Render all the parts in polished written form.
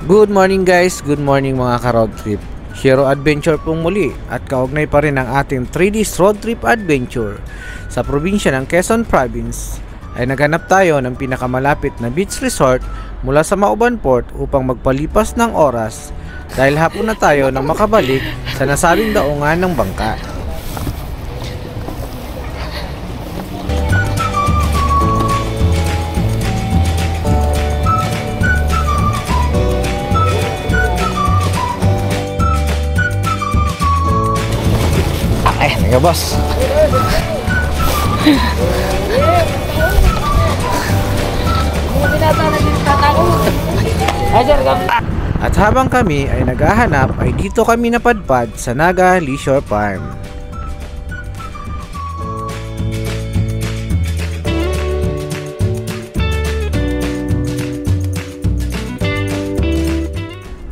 Good morning guys, good morning mga ka-road trip. Hero Adventure pong muli at kaugnay pa rin ang ating 3 days road trip adventure. Sa probinsya ng Quezon Province ay naghanap tayo ng pinakamalapit na beach resort mula sa Mauban Port upang magpalipas ng oras dahil hapon na tayo nang makabalik sa nasabing daungan ng bangka. Nga boss. At habang kami ay naghahanap ay dito kami napadpad sa Naga Leisure Farm.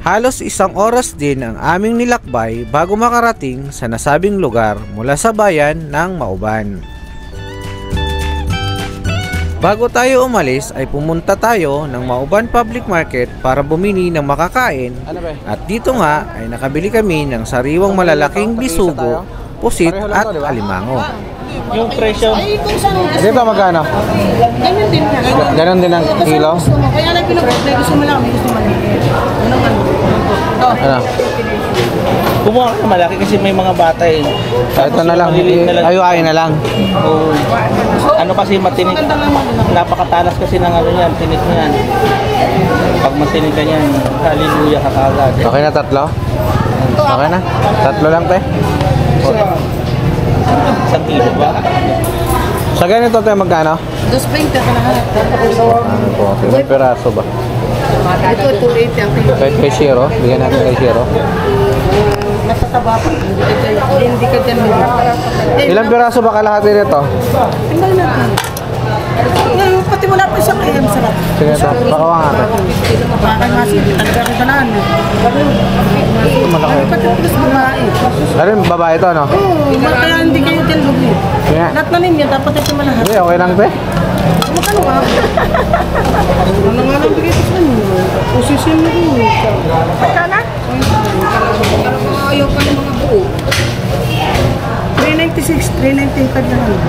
Halos isang oras din ang aming nilakbay bago makarating sa nasabing lugar mula sa bayan ng Mauban. Bago tayo umalis ay pumunta tayo ng Mauban Public Market para bumili ng makakain at dito nga ay nakabili kami ng sariwang malalaking bisugo, pusit at alimango. Yung presyo dito magkano? Ganun din yan. Ganon din ang kilo? Kaya lang pinag-order, gusto mo lang, may gusto mo lang. Ano? kumuha ka malaki kasi may mga bata eh. Ito na lang, ayuain na lang. Oo. Ano kasi matinik, napakatalas kasi ng ano yan, tinik niyan. Pag matinik ka yan, hallelujah ka kagad. Okay na tatlo? Okay na? Tatlo lang te? Isang kilo ba? Sa ganito tayo magkano? 2.20 ka na hanap. Ano po? Ilang peraso ba? Ito, 2.80 ang kilo. Kay Shiro? Bigyan natin kay Shiro. Nasa taba pa. Hindi ka dyan. Ilang peraso ba kalahati nito? Tingnan natin. Ngayon, pati wala pa isang AM sarap. Sige ito, bakawa nga ito. Bakal masin, talaga rin ganaan. Malaki. Pati plus babae. Ano yung babae ito, no? Oo, kaya hindi kayo dyan lugi. Sige. Lahat na ninyo, dapat ito malahat. Hindi, okay lang te. Makano ka? Ano nga lang bigay ito sa inyo? Position mo rin. Pagkala? Ayaw pa ng mga buo. 396, 395 na lang.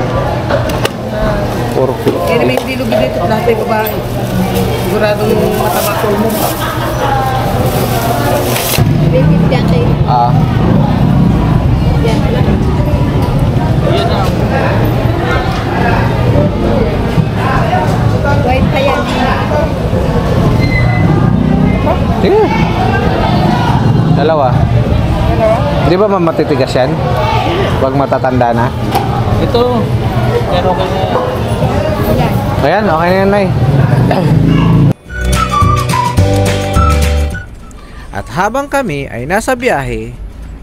Puro. Kaya may hindi lugi dito, lahat ay babae. Siguradong mataba ko mo. Ah. White pa yan. Sige. Dalawa. Di ba matitigas yan? Huwag matatanda na. Ito, pero okay na yan. Ayan, okay na yan, Nay. At habang kami ay nasa biyahe,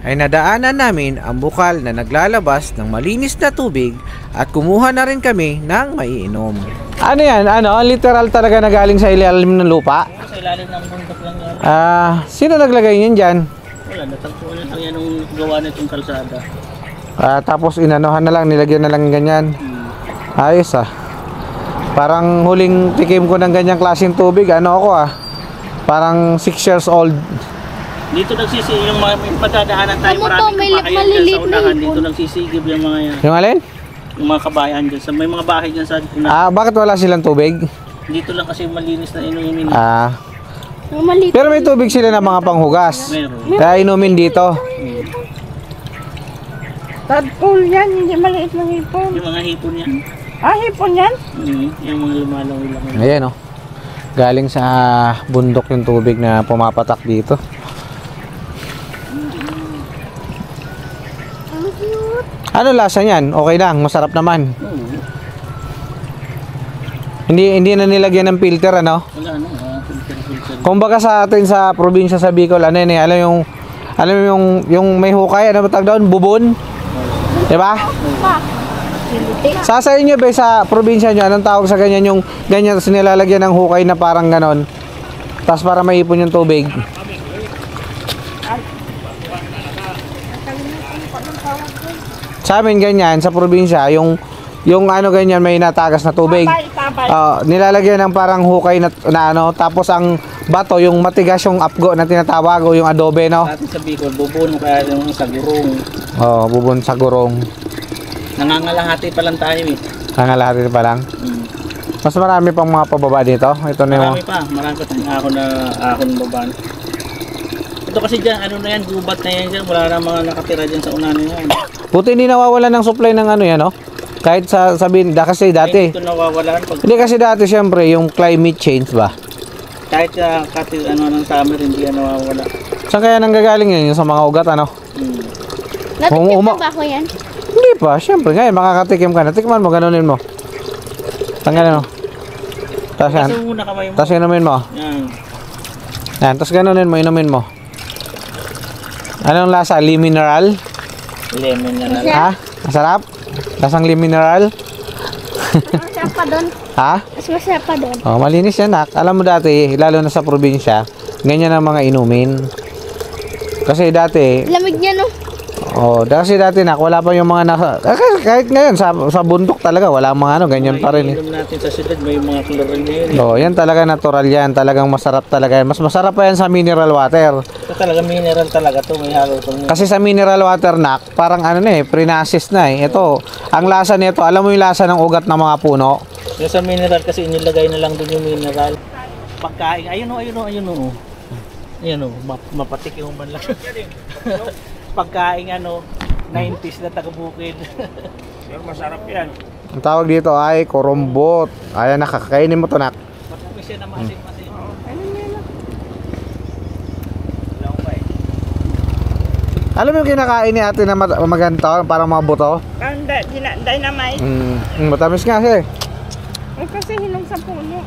ay nadaanan namin ang bukal na naglalabas ng malinis na tubig at kumuha na rin kami ng maiinom. Ano yan? Ano? Literal talaga na galing sa ilalim ng lupa? Sa ilalim ng bundok lang yan. Sino naglagay niyan dyan? Wala, natagpuan na lang yan nung gawa na itong kalsada. Tapos inanohan na lang, nilagyan na lang ganyan. Ayos ah. Parang huling tikim ko ng ganyang klaseng tubig, ano ako ah. Parang 6 years old. Dito nagsisi yung mga padadaanan tayo, Ano maraming to, may kabahayan dyan maliliit sa na unahan. hipon. Dito nagsisigib yung mga yan. Yung alin? Yung mga kabahayan dyan. May mga bahay dyan sa unahan. Bakit wala silang tubig? Dito lang kasi malinis na inumin. Maliit. Pero may tubig sila ng mga panghugas. Meron. Kaya inumin dito. Tadpole yan, hindi maliit ng hipon. Yung mga hipon yan. Hipon yan? Yung mga lumalaw lang. Ayan oh. Galing sa bundok yung tubig na pumapatak dito. Ano lasa niyan? Okay lang, masarap naman. Hindi na nilagyan ng filter ano? Wala na. Filter. Kumbaga sa atin sa probinsya sa Bicol, ano yun eh, alam mo yung may hukay, ano ba tawag doon? Bubon. 'Di ba? Sa inyo ba sa probinsya nyo, anong tawag sa ganyan yung ganyan tapos nilalagyan ng hukay na parang ganon? Tapos para maipon yung tubig. Sa amin ganyan, sa probinsya, yung ano ganyan may natagas na tubig. nilalagyan ng parang hukay na ano, tapos ang bato, yung matigas yung apgo na tinatawag o yung adobe, no? Dati sa Bicol, bubon kaya yung sa gurong. Bubon sa gurong. Nangangalahati pa lang tayo eh. Nangalahati pa lang. Mas marami pang mga pababa dito. Ito na yung... Marami pa tayong ako ng baba. Ito kasi dyan, ano na yan, gubat na yan dyan. Wala na mga nakatira dyan sa unahan yan. Buti hindi nawawalan ng supply ng ano yan, no? Kahit sabihin, kasi dati. Ito nawawalan. Hindi kasi dati syempre, yung climate change ba? Kahit ng summer, hindi yan nawawala. Saan kaya nanggagaling yan? Yung sa mga ugat, ano? Natikim na ba ako yan? Hindi pa, syempre. Ngayon, makakatikim ka na. Tikman mo, ganunin mo. Tanggalin mo. Tapos yan. Kasi muna kamay mo. Tapos inumin mo. Yan, tapos ganunin mo, inumin mo. Anong lasa? Mineral? Lemon na lang. Ha? Masarap? Lasang mineral? Masarap pa doon. Ha? Mas masarap pa doon. Malinis yan, nak. Alam mo dati, lalo na sa probinsya, ganyan ang mga inumin. Kasi dati, Lamig niya, no? kasi dati, nak, wala pa yung mga kahit ngayon, sa bundok talaga, wala mga ano, ganyan pa rin. Inom natin sa siyudad, may mga chlorine ngayon. Yan talaga natural yan. Talagang masarap talaga yan. Mas masarap pa yan sa mineral water. Ito talaga mineral talaga to, may halo to. Kasi sa mineral water, nak, parang ano na pre-nasis na eh. Ito, ang lasa nito, alam mo yung lasa ng ugat ng mga puno? Yung sa mineral kasi inilagay na lang dun yung mineral. Pagkain, ayun o. Mapatik yung manlak. Pagkain 90s na taga-bukid. Pero masarap yan. Ang tawag dito ay korumbot. Ayan, nakakainin mo to, nak. Matamis yan na masin-masin. Alam mo yung kinakain ni ate na maganto, parang mga buto? Dynamite. Matamis nga siya eh. Kasi hinog sa puno.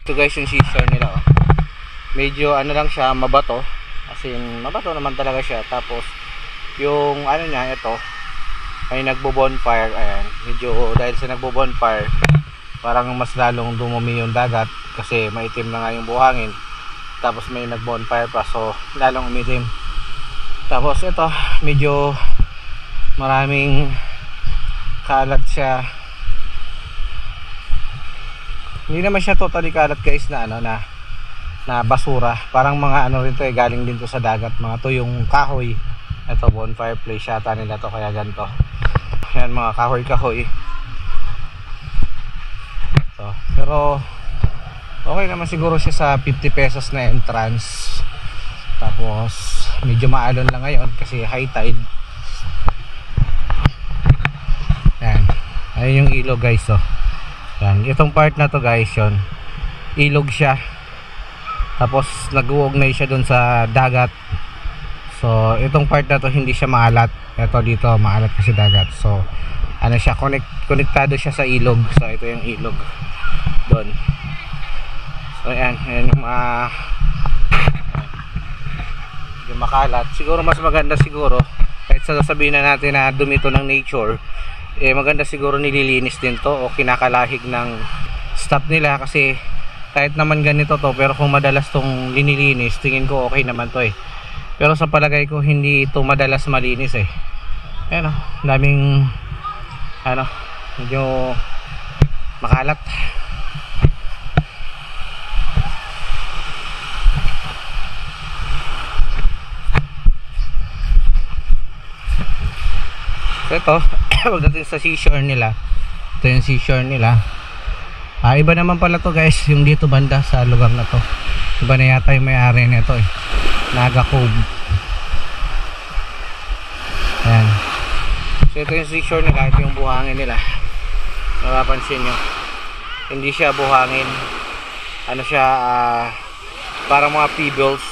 Ito guys yung seashore nila, oh. Medyo ano lang siya, mabato. As in, mabato naman talaga siya. Tapos yung ano niya, ito ay nagbo-bonfire. Ayan, medyo dahil sa nagbo-bonfire, parang mas lalong dumumi yung dagat kasi maitim na nga yung buhangin. Tapos may nag-bonfire pa, so lalong umitim. Tapos ito, medyo maraming kalat siya. Hindi naman siya totally kalat guys na ano na basura. Parang mga ano rin to galing din to sa dagat. Mga to yung kahoy. Ito bonfire place yata nila to kaya ganito. Yan mga kahoy. So, pero okay naman siguro siya sa 50 pesos na entrance. Tapos medyo maalon lang ngayon kasi high tide. Yan. Ayun yung ilog guys oh. Yan. Itong part na to guys yun. Ilog siya. Tapos nag-uugnay siya dun sa dagat. So itong part na to hindi siya maalat. Ito dito maalat kasi dagat. So ano siya, konektado siya sa ilog. So ito yung ilog doon. So ayan yung yung makalat. Siguro mas maganda siguro kahit sasabihin na natin na dumi to ng nature, maganda siguro nililinis din to o kinakalahig ng staff nila kasi kahit naman ganito to, pero kung madalas tong linilinis tingin ko okay naman to pero sa palagay ko hindi ito madalas malinis ayan o, daming ano, medyo makalat. So ito, pagdating sa seashore nila, ito yung seashore nila. Iba naman pala to guys, yung dito banda sa lugar na to. Iba na yata yung may-ari nito Naga Cove. Ayan. So ito yung seashore nila, ito yung buhangin nila. Napapansin nyo, hindi siya buhangin. Ano siya, parang mga pebbles.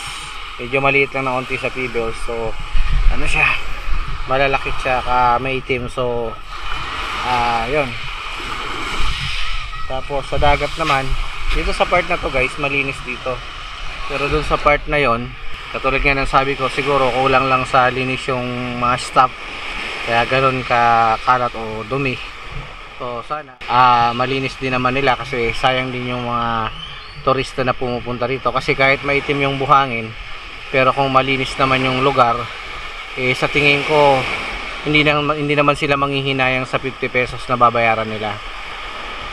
Medyo maliit lang na konti sa pebbles. So ano siya, malalaki siya ka maitim. So yun. Tapos sa dagat naman, dito sa part na to guys, malinis dito. Pero dun sa part na yon, katulad nga ng sabi ko, siguro kulang lang sa linis yung mga staff. Kaya ganun ka kalat o dumi. So sana malinis din naman nila kasi sayang din yung mga turista na pumupunta rito. Kasi kahit maitim yung buhangin, pero kung malinis naman yung lugar, sa tingin ko hindi naman sila manghihinayang sa 50 pesos na babayaran nila.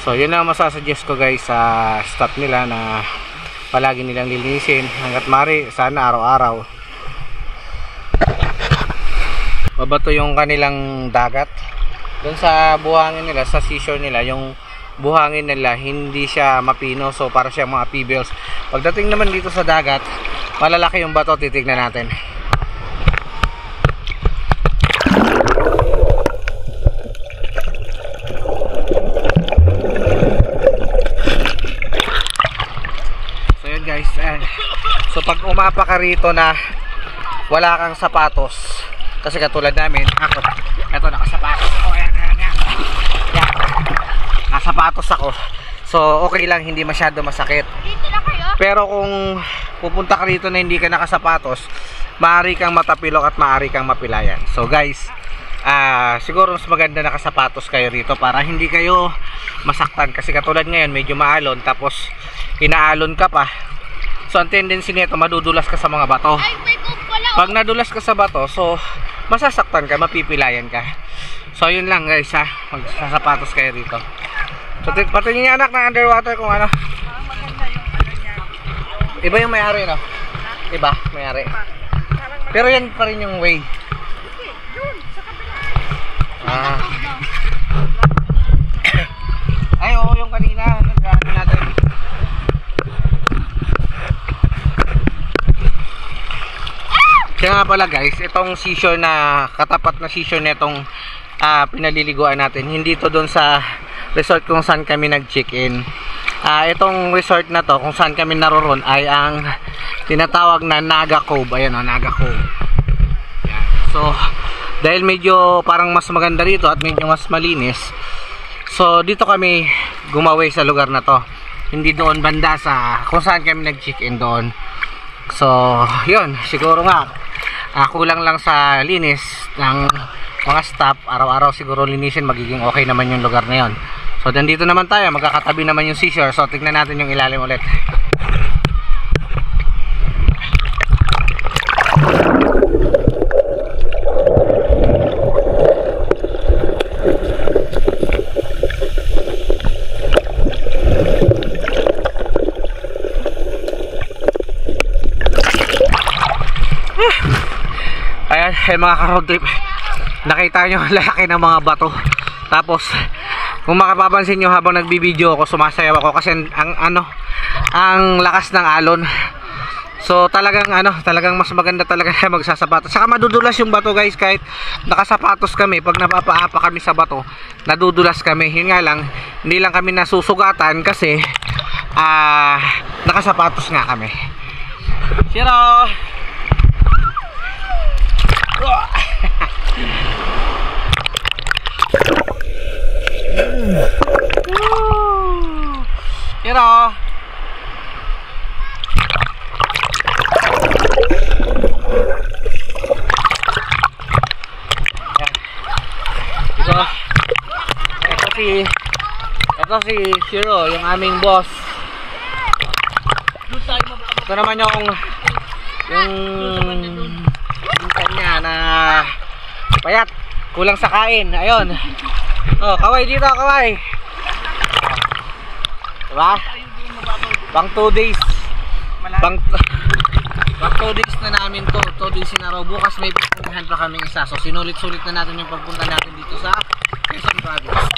So yun lang masasuggest ko guys sa staff nila na palagi nilang lilinisin hanggat mari, sana araw-araw. Mabato yung kanilang dagat. Doon sa buhangin nila, sa seashore nila, yung buhangin nila hindi siya mapino, so para siyang mga pebbles. Pagdating naman dito sa dagat, malalaki yung bato, titignan natin. Guys, so pag umapa ka rito na wala kang sapatos, kasi katulad namin, ako, eto nakasapatos ako, ayan, nakasapatos ako, so okay lang, hindi masyado masakit. Pero kung pupunta ka rito na hindi ka nakasapatos, maaari kang matapilok at maaari kang mapilayan. So guys, siguro mas maganda nakasapatos kayo rito para hindi kayo masaktan, kasi katulad ngayon medyo maalon, tapos inaalon ka pa. So ang tendency nito, madudulas ka sa mga bato. Pag nadulas ka sa bato, so masasaktan ka, mapipilayan ka. So yun lang guys magsasapatos kayo dito. So patingin niya anak ng underwater kung ano. Iba yung may-ari no? Iba, may-ari. Pero yan pa rin yung way. Ay oo, yung kanina nag-ano natin. Kaya nga pala guys, itong seashore na katapat na seashore na itong pinaliliguan natin, hindi to doon sa resort kung saan kami nag-check-in. Itong resort na to kung saan kami naroon ay ang tinatawag na Naga Cove. Ayan o, Naga Cove. Ayan. So dahil medyo parang mas maganda rito at medyo mas malinis, so dito kami gumaway sa lugar na to, hindi doon banda sa kung saan kami nag-check-in doon. So yun, siguro nga kulang lang sa linis ng mga staff. Araw-araw siguro linisin, magiging okay naman yung lugar na yon. So nandito naman tayo, magkakatabi naman yung seashore. So tignan natin yung ilalim ulit. mga ka-road trip, nakita nyo ang lalaki ng mga bato. Tapos kung makapapansin nyo habang nagbibideo ako, sumasayaw ako kasi ang lakas ng alon. So talagang mas maganda talaga na magsasapatos. Saka madudulas yung bato guys, kahit nakasapatos kami, pag napapaapa kami sa bato, nadudulas kami. Yun nga lang, hindi lang kami nasusugatan kasi nakasapatos nga kami. Zero. Zero. Ito si Shiro, yung aming boss. Ito naman yung kanya na payat, kulang sa kain. Ayun. Oh, kaway dito, kaway. Diba? Pang 2 days. Pang 2 days na namin to. 2 days in a row. Bukas may pupuntahan pa kaming isa. So sinulit-sulit na natin yung pagpunta natin dito sa Quezon Province.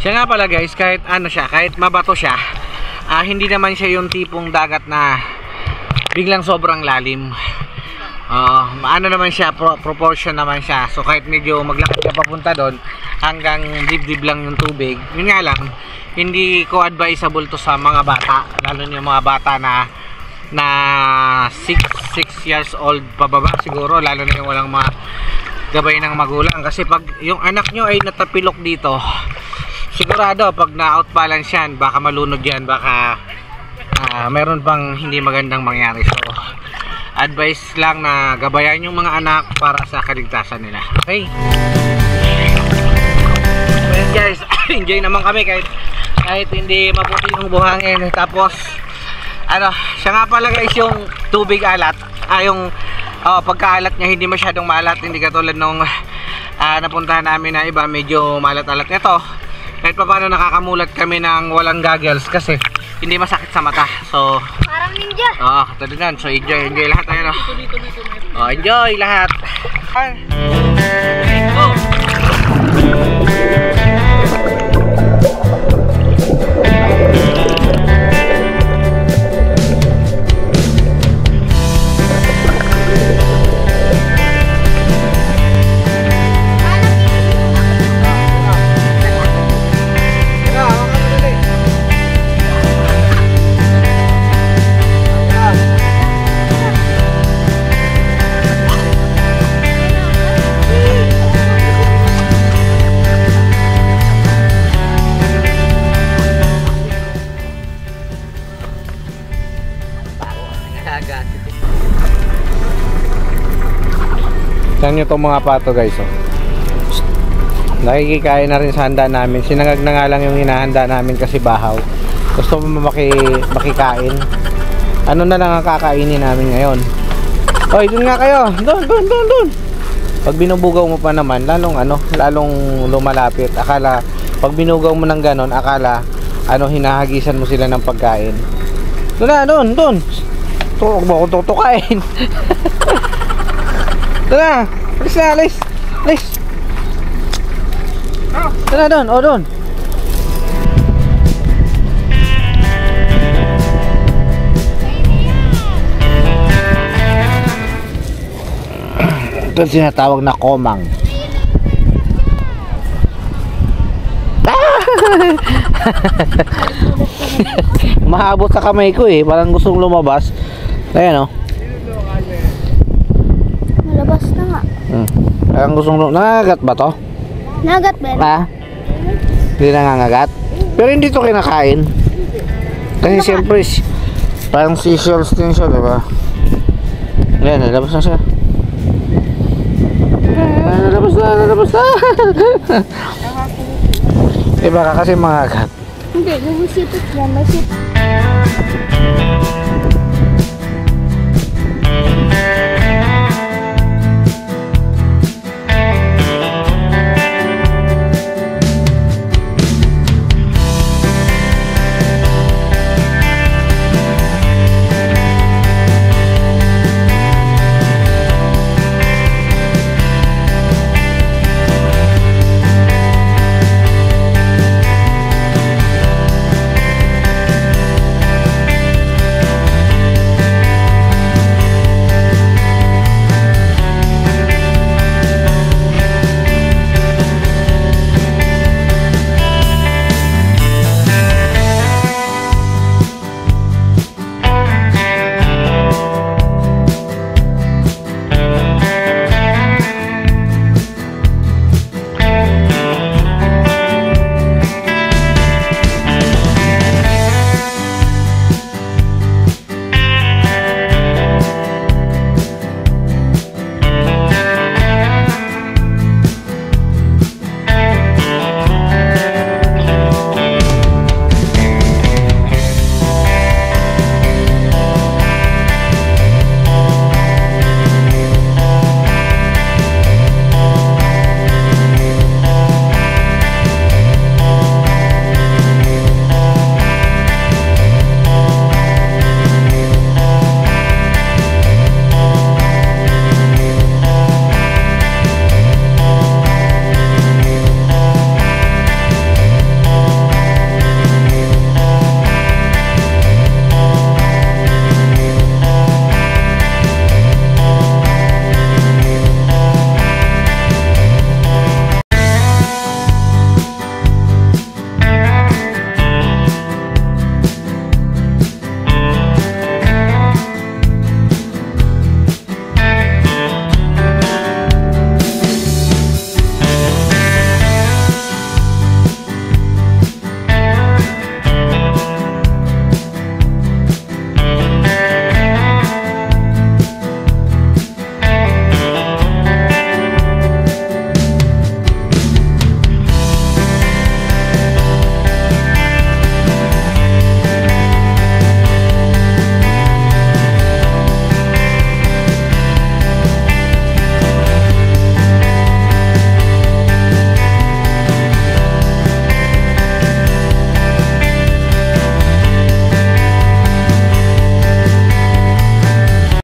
Siya nga pala guys, kahit kahit mabato siya, hindi naman siya yung tipong dagat na biglang sobrang lalim. Naman siya, proportion naman siya. So kahit medyo maglakad ka papunta doon, hanggang dibdib lang yung tubig. Yun nga lang, hindi ko advisable to sa mga bata, lalo na yung mga bata na 6 years old pababa siguro, lalo na yung walang mga gabay ng magulang. Kasi pag yung anak nyo ay natapilok dito, sigurado pag na-out balance yan, baka malunod yan, baka meron pang hindi magandang mangyari. So advice lang na gabayan yung mga anak para sa kaligtasan nila. Okay, well guys, enjoy naman kami kahit hindi maputi yung buhangin. Tapos siya nga pala guys, yung tubig alat, yung pagkaalat niya hindi masyadong maalat, hindi katulad nung napuntahan namin na iba, medyo maalat-alat nito. Kahit pa paano nakakamulat kami ng walang goggles kasi hindi masakit sa mata. So Parang ninja. katulad nun. So enjoy lahat. Enjoy lahat. Go! Saan nyo itong mga pato guys, nakikikain na rin sa handa namin. Sinangag na nga lang yung hinahanda namin kasi bahaw. Gusto mo makikain, na lang ang kakainin namin ngayon. Oy, dun nga kayo, dun. Pag binubugaw mo pa naman, lalong lumalapit. Akala, pag binugaw mo ng ganon, akala hinahagisan mo sila ng pagkain. Dun. Huwag mo akong tutukain. Tara, alis. Tara doon, doon. Ito sinatawag na komang. Mahabot sa kamay ko parang gustong lumabas. Ayan Malabas na nga. Parang gustong nangangagat ba to? Nagat ba? Hindi nangangagat. Pero hindi to kinakain. Kasi siyempre parang seashells din siya, diba? Ayan, nalabas na siya. Nalabas na. Baka kasi mangagat. Hindi, may sipit yan. May sipit.